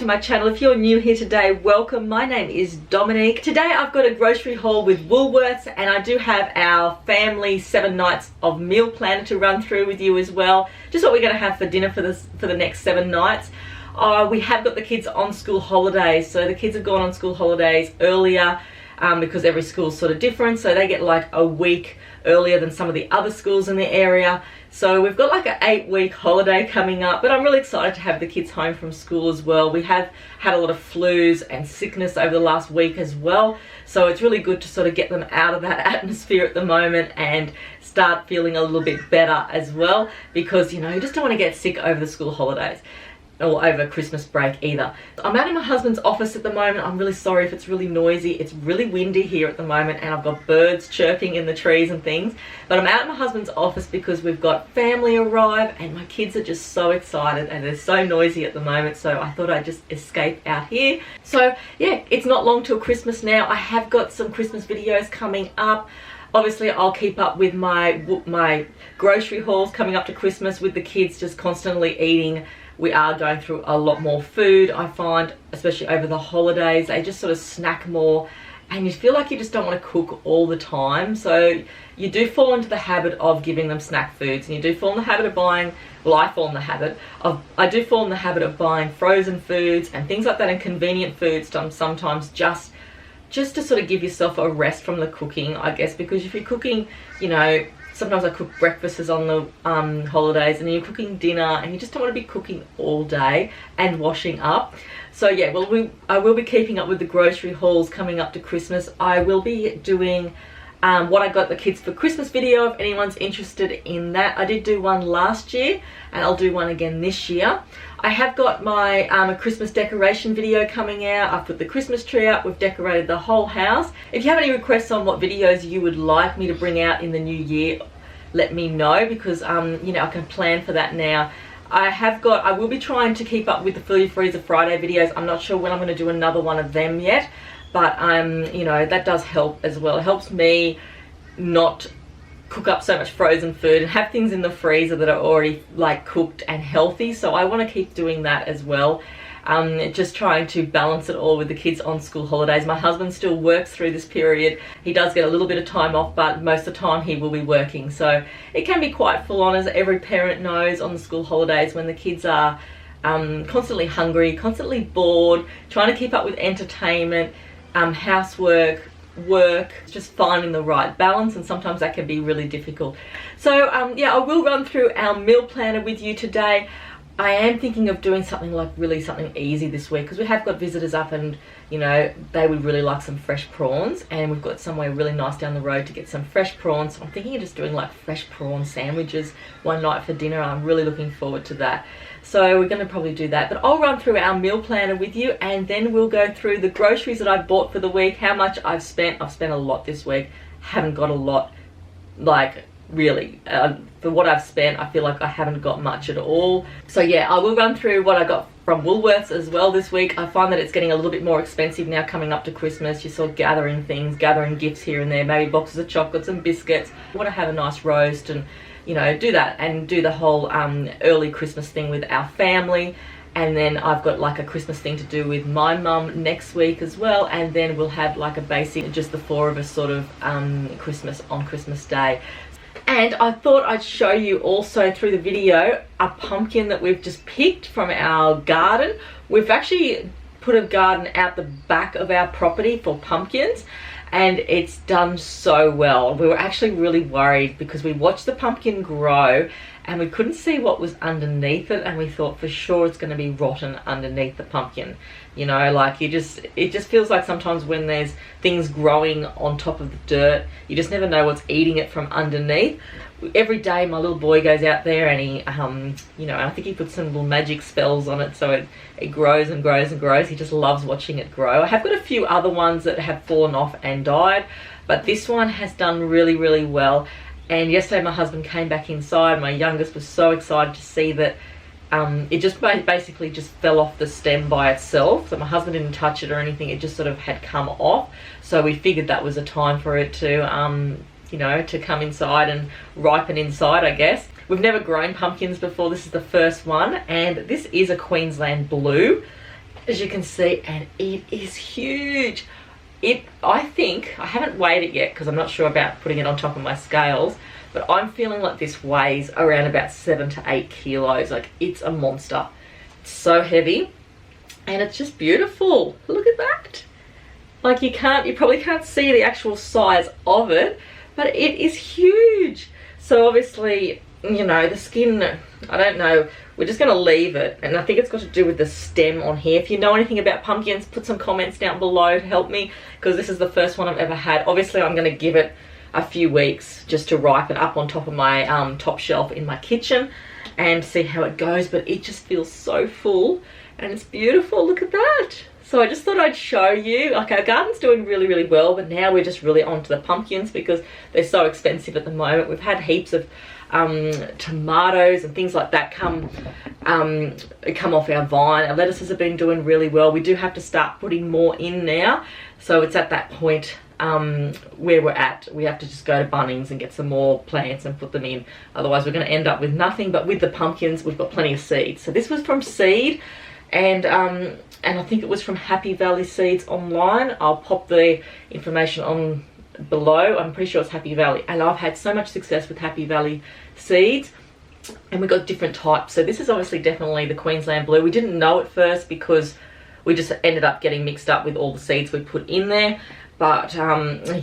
to my channel. If you're new here today, welcome. My name is Dominique. Today I've got a grocery haul with Woolworths, and I do have our family 7 nights of meal planner to run through with you as well. Just what we're going to have for dinner for the next 7 nights. We have got the kids on school holidays, so the kids have gone on school holidays earlier because every school's sort of different, so they get like a week earlier than some of the other schools in the area. So we've got like an 8-week holiday coming up, but I'm really excited to have the kids home from school as well. We have had a lot of flus and sickness over the last week as well, so it's really good to sort of get them out of that atmosphere at the moment and start feeling a little bit better as well, because you know, you just don't want to get sick over the school holidays or over Christmas break either. I'm out in my husband's office at the moment. I'm really sorry if it's really noisy. It's really windy here at the moment, and I've got birds chirping in the trees and things. But I'm out in my husband's office because we've got family arrive, and my kids are just so excited, and they're so noisy at the moment, so I thought I'd just escape out here. So yeah, it's not long till Christmas now. I have got some Christmas videos coming up. Obviously, I'll keep up with my grocery hauls coming up to Christmas with the kids just constantly eating. We are going through a lot more food, I find, especially over the holidays. They just sort of snack more, and you feel like you just don't want to cook all the time. So you do fall into the habit of giving them snack foods, and you do fall in the habit of buying, well, I do fall in the habit of buying frozen foods and things like that, and convenient foods sometimes just to sort of give yourself a rest from the cooking, I guess, because if you're cooking, you know, sometimes I cook breakfasts on the holidays, and then you're cooking dinner, and you just don't want to be cooking all day and washing up. So yeah, well, I will be keeping up with the grocery hauls coming up to Christmas. I will be doing what I got the kids for Christmas video, if anyone's interested in that. I did do one last year, and I'll do one again this year. I have got my Christmas decoration video coming out. I've put the Christmas tree up. We've decorated the whole house. If you have any requests on what videos you would like me to bring out in the new year, let me know, because you know, I can plan for that now. I will be trying to keep up with the Fill Your Freezer Friday videos. I'm not sure when I'm going to do another one of them yet, but you know, that does help as well. It helps me not cook up so much frozen food and have things in the freezer that are already like cooked and healthy. So I want to keep doing that as well. Just trying to balance it all with the kids on school holidays. My husband still works through this period. He does get a little bit of time off, but most of the time he will be working. So it can be quite full on, as every parent knows, on the school holidays, when the kids are constantly hungry, constantly bored, trying to keep up with entertainment, housework, work, just finding the right balance, and sometimes that can be really difficult. So yeah, I will run through our meal planner with you today. I am thinking of doing something like something easy this week, because we have got visitors up, and you know, they would really like some fresh prawns, and we've got somewhere really nice down the road to get some fresh prawns. So I'm thinking of just doing like fresh prawn sandwiches one night for dinner. I'm really looking forward to that. So we're going to probably do that, but I'll run through our meal planner with you, and then we'll go through the groceries that I've bought for the week, how much I've spent. I've spent a lot this week. Haven't got a lot, like, really. For what I've spent, I feel like I haven't got much at all. So yeah, I will run through what I got from Woolworths as well this week. I find that it's getting a little bit more expensive now coming up to Christmas. You're sort of gathering things, gathering gifts here and there, maybe boxes of chocolates and biscuits. I want to have a nice roast and, you know, do that and do the whole early Christmas thing with our family. And then I've got like a Christmas thing to do with my mum next week as well, and then we'll have like a basic, just the 4 of us sort of Christmas on Christmas Day. And I thought I'd show you also through the video a pumpkin that we've just picked from our garden. We've actually put a garden out the back of our property for pumpkins, and it's done so well. We were actually really worried because we watched the pumpkin grow and we couldn't see what was underneath it, and we thought for sure it's going to be rotten underneath the pumpkin. You know, like it just feels like sometimes when there's things growing on top of the dirt, you just never know what's eating it from underneath. Every day my little boy goes out there and he you know, I think he puts some little magic spells on it, so it grows and grows and grows. He just loves watching it grow. I have got a few other ones that have fallen off and died, but this one has done really, really well. And yesterday my husband came back inside. My youngest was so excited to see that it just basically just fell off the stem by itself. So my husband didn't touch it or anything. It just sort of had come off. So we figured that was a time for it to, you know, to come inside and ripen inside, I guess. We've never grown pumpkins before. This is the first one. And this is a Queensland blue. as you can see, and it is huge. I think, I haven't weighed it yet because I'm not sure about putting it on top of my scales, but I'm feeling like this weighs around about 7 to 8 kilos. Like, it's a monster. It's so heavy, and it's just beautiful. Look at that. Like, you probably can't see the actual size of it, but it is huge. So obviously, you know, the skin, I don't know, we're just going to leave it, and I think it's got to do with the stem on here. If you know anything about pumpkins, put some comments down below to help me, because this is the first one I've ever had. Obviously, I'm going to give it a few weeks just to ripen up on top of my top shelf in my kitchen and see how it goes, but it just feels so full, and it's beautiful. Look at that. So I just thought I'd show you, like, our garden's doing really, really well, but now we're just really onto the pumpkins because they're so expensive at the moment. We've had heaps of tomatoes and things like that come off our vine. Our lettuces have been doing really well. We do have to start putting more in now, so it's at that point where we're at. We have to just go to Bunnings and get some more plants and put them in, otherwise we're going to end up with nothing. But with the pumpkins, we've got plenty of seeds. So this was from seed, and I think it was from Happy Valley Seeds online. I'll pop the information on below. I'm pretty sure it's Happy Valley, and I've had so much success with Happy Valley Seeds, and we got different types. So this is obviously definitely the Queensland Blue. We didn't know at first because we just ended up getting mixed up with all the seeds we put in there, but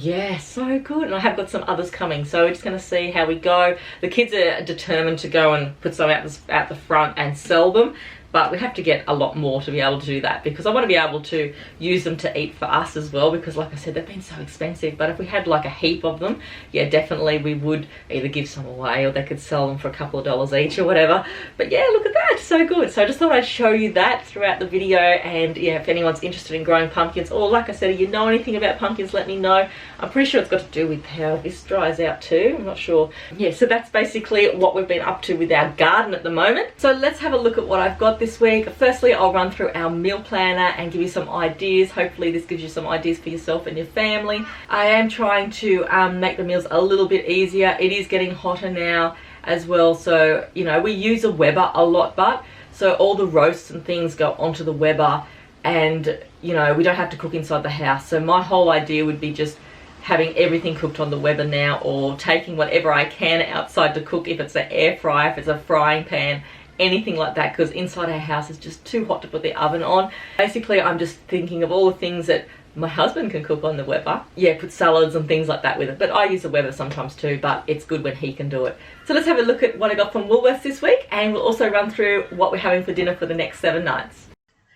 yeah, so good. And I have got some others coming, so we're just going to see how we go. The kids are determined to go and put some out the front and sell them, but we have to get a lot more to be able to do that, because I want to be able to use them to eat for us as well, because like I said, they've been so expensive. But if we had like a heap of them, yeah, definitely we would either give some away or they could sell them for a couple of dollars each or whatever. But yeah, look at that, so good. So I just thought I'd show you that throughout the video, and yeah, if anyone's interested in growing pumpkins, or like I said, if you know anything about pumpkins, let me know. I'm pretty sure it's got to do with how this dries out too, I'm not sure. Yeah, so that's basically what we've been up to with our garden at the moment. So let's have a look at what I've got this week. Firstly, I'll run through our meal planner and give you some ideas. Hopefully this gives you some ideas for yourself and your family. I am trying to make the meals a little bit easier. It is getting hotter now as well, so you know, we use a Weber a lot, but so all the roasts and things go onto the Weber, and you know, we don't have to cook inside the house. So my whole idea would be just having everything cooked on the Weber now, or taking whatever I can outside to cook, if it's an air fryer, if it's a frying pan, anything like that, because inside our house is just too hot to put the oven on. Basically, I'm just thinking of all the things that my husband can cook on the Weber. Yeah, put salads and things like that with it, but I use the Weber sometimes too, but it's good when he can do it. So let's have a look at what I got from Woolworths this week, and we'll also run through what we're having for dinner for the next 7 nights.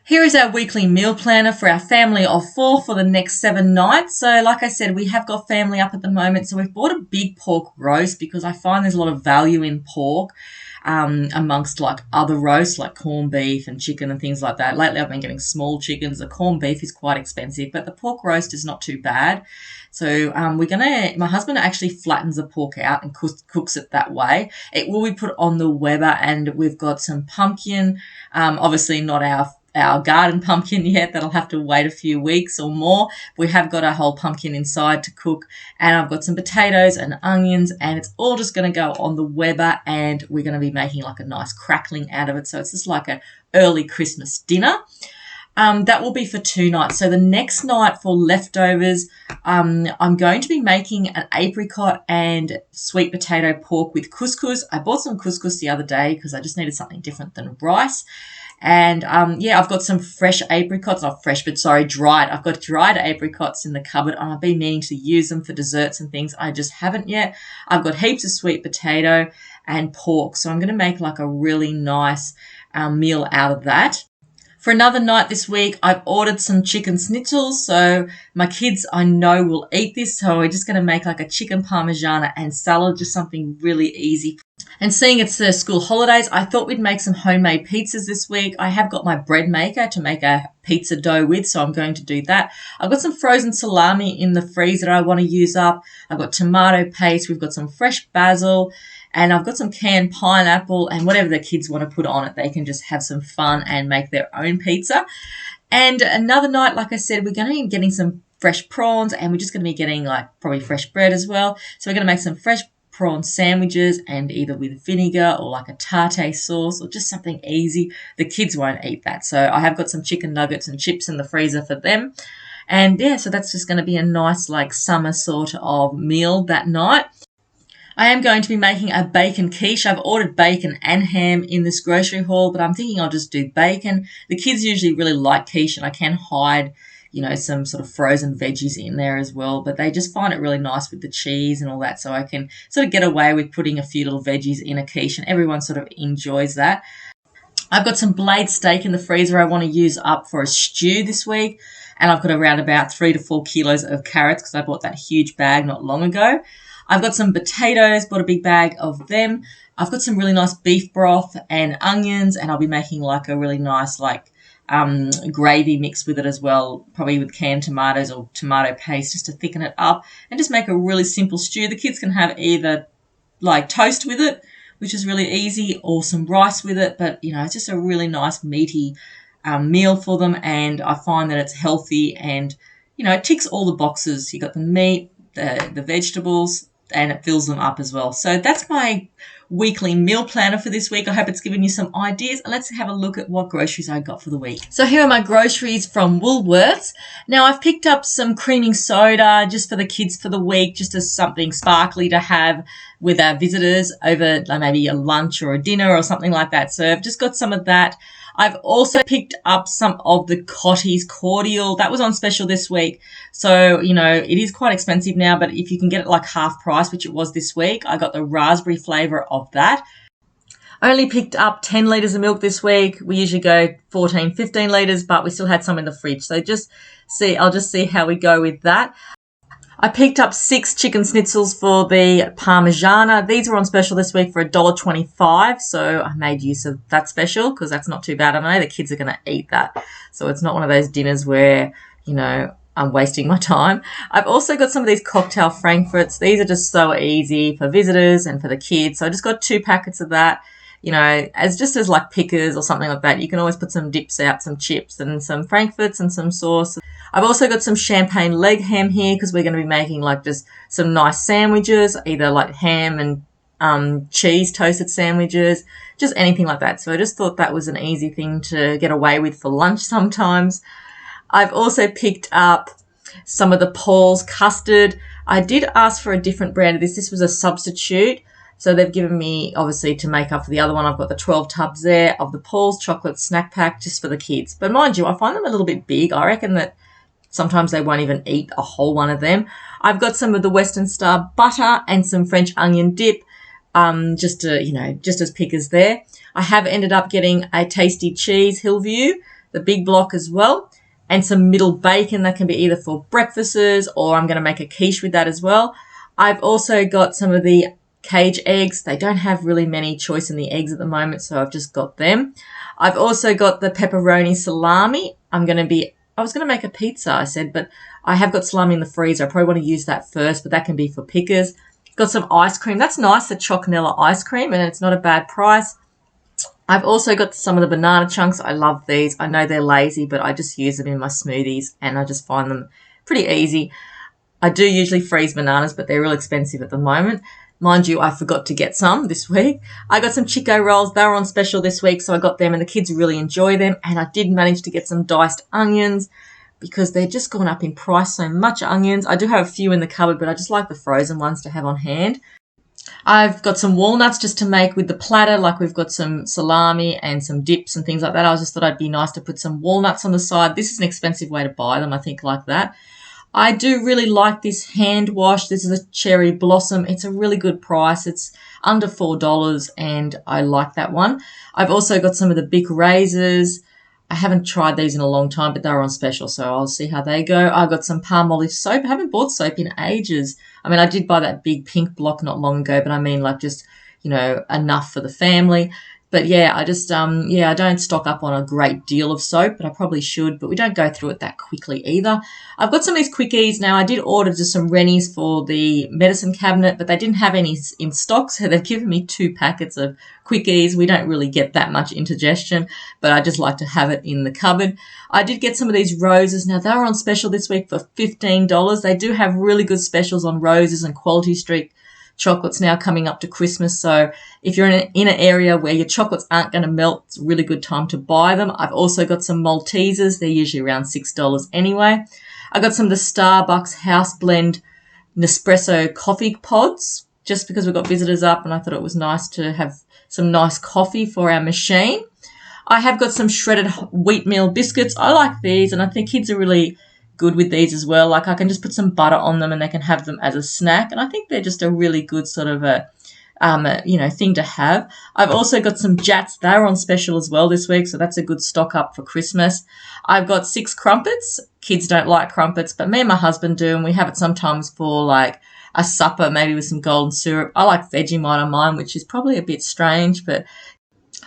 Here is our weekly meal planner for our family of 4 for the next 7 nights. So like I said, we have got family up at the moment, so we've bought a big pork roast because I find there's a lot of value in pork amongst like other roasts like corned beef and chicken and things like that. Lately I've been getting small chickens. The corned beef is quite expensive, but the pork roast is not too bad. So my husband actually flattens the pork out and cooks it that way. It will be put on the Weber, and we've got some pumpkin, obviously not our garden pumpkin yet. That'll have to wait a few weeks or more. We have got a whole pumpkin inside to cook, and I've got some potatoes and onions, and it's all just going to go on the Weber, and we're going to be making like a nice crackling out of it. So it's just like an early Christmas dinner. That will be for 2 nights. So the next night for leftovers, I'm going to be making an apricot and sweet potato pork with couscous. I bought some couscous the other day because I just needed something different than rice. And yeah, I've got some fresh apricots, not fresh, but sorry, dried. I've got dried apricots in the cupboard, and I've been meaning to use them for desserts and things. I just haven't yet. I've got heaps of sweet potato and pork, so I'm going to make like a really nice meal out of that. For another night this week, I've ordered some chicken schnitzels, so my kids I know will eat this, so we're just going to make like a chicken parmigiana and salad, just something really easy. And seeing it's the school holidays, I thought we'd make some homemade pizzas this week. I have got my bread maker to make a pizza dough with, so I'm going to do that. I've got some frozen salami in the freezer I want to use up. I've got tomato paste. We've got some fresh basil. And I've got some canned pineapple, and whatever the kids want to put on it, they can just have some fun and make their own pizza. And another night, like I said, we're going to be getting some fresh prawns, and we're just going to be getting like probably fresh bread as well. So we're going to make some fresh prawn sandwiches, and either with vinegar or like a tartare sauce or just something easy. The kids won't eat that. So I have got some chicken nuggets and chips in the freezer for them. And yeah, so that's just going to be a nice like summer sort of meal that night. I am going to be making a bacon quiche. I've ordered bacon and ham in this grocery haul, but I'm thinking I'll just do bacon. The kids usually really like quiche, and I can hide, some sort of frozen veggies in there as well, but they just find it really nice with the cheese and all that, so I can sort of get away with putting a few little veggies in a quiche, and everyone sort of enjoys that. I've got some blade steak in the freezer I want to use up for a stew this week, and I've got around about 3 to 4 kilos of carrots because I bought that huge bag not long ago. I've got some potatoes, bought a big bag of them. I've got some really nice beef broth and onions, and I'll be making like a really nice gravy mix with it as well, probably with canned tomatoes or tomato paste just to thicken it up and just make a really simple stew. The kids can have either like toast with it, which is really easy, or some rice with it, but it's just a really nice meaty meal for them, and I find that it's healthy and it ticks all the boxes. You got the meat, the vegetables, and it fills them up as well. So that's my weekly meal planner for this week. I hope it's given you some ideas, and let's have a look at what groceries I got for the week. So here are my groceries from Woolworths. Now I've picked up some creaming soda just for the kids for the week, just as something sparkly to have with our visitors over maybe a lunch or a dinner or something like that. So I've just got some of that. I've also picked up some of the Cottee's cordial. That was on special this week. So, it is quite expensive now, but if you can get it like half price, which it was this week, I got the raspberry flavour of that. I only picked up 10 litres of milk this week. We usually go 14, 15 litres, but we still had some in the fridge. So I'll just see how we go with that. I picked up 6 chicken schnitzels for the Parmigiana. These were on special this week for $1.25, so I made use of that special because that's not too bad. I know the kids are going to eat that, so it's not one of those dinners where, I'm wasting my time. I've also got some of these cocktail frankfurts. These are just so easy for visitors and for the kids, so I just got 2 packets of that. As like pickers or something like that. You can always put some dips out, some chips and some frankfurts and some sauce. I've also got some champagne leg ham here because we're going to be making like just some nice sandwiches, either like ham and cheese toasted sandwiches, just anything like that. So I just thought that was an easy thing to get away with for lunch sometimes. I've also picked up some of the Paul's custard. I did ask for a different brand of this. This was a substitute. So they've given me, obviously, to make up for the other one, I've got the 12 tubs there of the Paul's chocolate snack pack just for the kids. But mind you, I find them a little bit big. I reckon that sometimes they won't even eat a whole one of them. I've got some of the Western Star butter and some French onion dip, just as pickers there. I have ended up getting a tasty cheese Hillview, the big block as well, and some middle bacon that can be either for breakfasts or I'm going to make a quiche with that as well. I've also got some of the cage eggs. They don't have really many choice in the eggs at the moment, so I've just got them. I've also got the pepperoni salami. I was going to make a pizza, I said, but I have got salami in the freezer. I probably want to use that first, but that can be for pickers. Got some ice cream. That's nice, the chocolate ice cream, and it's not a bad price. I've also got some of the banana chunks. I love these. I know they're lazy, but I just use them in my smoothies, and I just find them pretty easy. I do usually freeze bananas, but they're real expensive at the moment. Mind you, I forgot to get some this week. I got some Chico rolls. They were on special this week, so I got them, and the kids really enjoy them. And I did manage to get some diced onions because they're just gone up in price so much, onions. I do have a few in the cupboard, but I just like the frozen ones to have on hand. I've got some walnuts just to make with the platter, like we've got some salami and some dips and things like that. I just thought it'd be nice to put some walnuts on the side. This is an expensive way to buy them, I think, like that. I do really like this hand wash. This is a cherry blossom. It's a really good price. It's under $4 and I like that one. I've also got some of the Bic razors. I haven't tried these in a long time, but they're on special, so I'll see how they go. I've got some Palmolive soap. I haven't bought soap in ages. I mean, I did buy that big pink block not long ago, but I mean like just, enough for the family. But yeah, I just, I don't stock up on a great deal of soap, but I probably should, but we don't go through it that quickly either. I've got some of these quickies now. I did order just some Rennies for the medicine cabinet, but they didn't have any in stock, so they've given me 2 packets of quickies. We don't really get that much indigestion, but I just like to have it in the cupboard. I did get some of these roses. Now, they were on special this week for $15. They do have really good specials on roses and Quality Street chocolates now coming up to Christmas. So if you're in an area where your chocolates aren't going to melt, it's a really good time to buy them. I've also got some Maltesers. They're usually around $6 anyway. I got some of the Starbucks House Blend Nespresso coffee pods just because we've got visitors up and I thought it was nice to have some nice coffee for our machine. I have got some shredded wheatmeal biscuits. I like these and I think kids are really good with these as well. Like I can just put some butter on them and they can have them as a snack. And I think they're just a really good sort of thing to have. I've also got some Jats. They're on special as well this week, so that's a good stock up for Christmas. I've got 6 crumpets. Kids don't like crumpets, but me and my husband do, and we have it sometimes for like a supper, maybe with some golden syrup. I like Vegemite on mine, which is probably a bit strange, but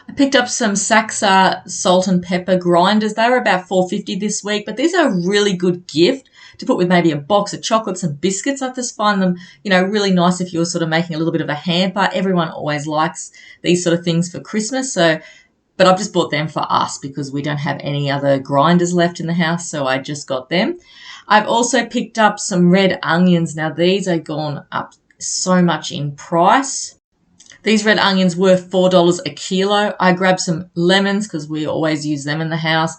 I picked up some Saxa salt and pepper grinders. They were about $4.50 this week, but these are a really good gift to put with maybe a box of chocolates and biscuits. I just find them, really nice if you're sort of making a little bit of a hamper. Everyone always likes these sort of things for Christmas. But I've just bought them for us because we don't have any other grinders left in the house, so I just got them. I've also picked up some red onions. Now, these are gone up so much in price. These red onions were $4 a kilo. I grabbed some lemons because we always use them in the house,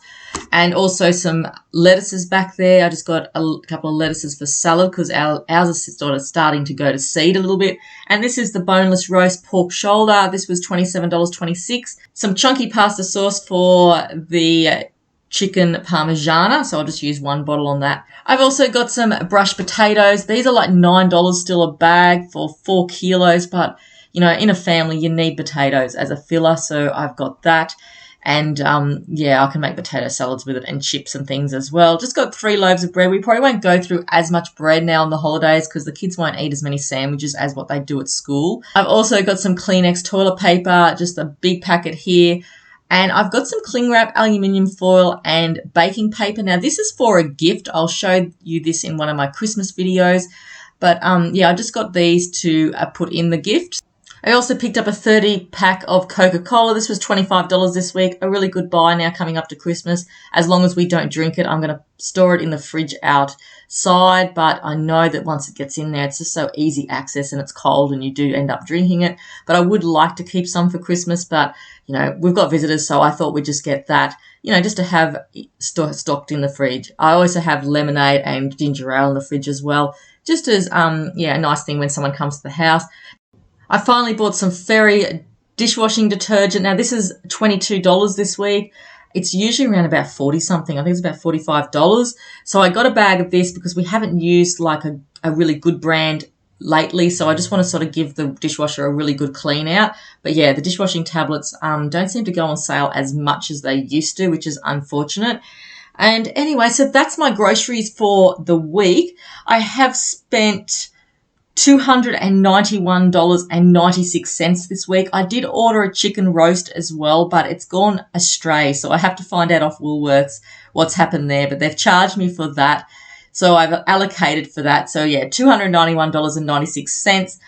and also some lettuces back there. I just got a couple of lettuces for salad because ours is sort of starting to go to seed a little bit. And this is the boneless roast pork shoulder. This was $27.26. Some chunky pasta sauce for the chicken parmigiana, so I'll just use 1 bottle on that. I've also got some brushed potatoes. These are like $9 still a bag for 4 kilos, but in a family, you need potatoes as a filler, so I've got that. And, I can make potato salads with it and chips and things as well. Just got 3 loaves of bread. We probably won't go through as much bread now on the holidays because the kids won't eat as many sandwiches as what they do at school. I've also got some Kleenex toilet paper, just a big packet here. And I've got some cling wrap, aluminium foil, and baking paper. Now, this is for a gift. I'll show you this in one of my Christmas videos. But, I just got these to put in the gift. I also picked up a 30-pack of Coca-Cola. This was $25 this week. A really good buy now coming up to Christmas. As long as we don't drink it, I'm going to store it in the fridge outside. But I know that once it gets in there, it's just so easy access and it's cold and you do end up drinking it. But I would like to keep some for Christmas. But, we've got visitors, so I thought we'd just get that, just to have stocked in the fridge. I also have lemonade and ginger ale in the fridge as well. Just as, a nice thing when someone comes to the house. I finally bought some Fairy dishwashing detergent. Now, this is $22 this week. It's usually around about 40 something. I think it's about $45. So I got a bag of this because we haven't used like a really good brand lately. So I just want to sort of give the dishwasher a really good clean out. But yeah, the dishwashing tablets don't seem to go on sale as much as they used to, which is unfortunate. And anyway, so that's my groceries for the week. I have spent $291.96 this week. I did order a chicken roast as well, but it's gone astray. So I have to find out off Woolworths what's happened there, but they've charged me for that. So I've allocated for that. So yeah, $291.96.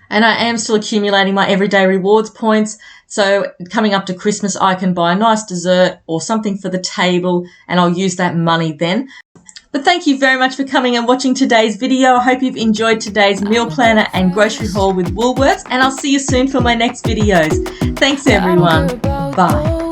And I am still accumulating my everyday rewards points. So coming up to Christmas, I can buy a nice dessert or something for the table and I'll use that money then. But thank you very much for coming and watching today's video. I hope you've enjoyed today's meal planner and grocery haul with Woolworths, and I'll see you soon for my next videos. Thanks everyone. Bye.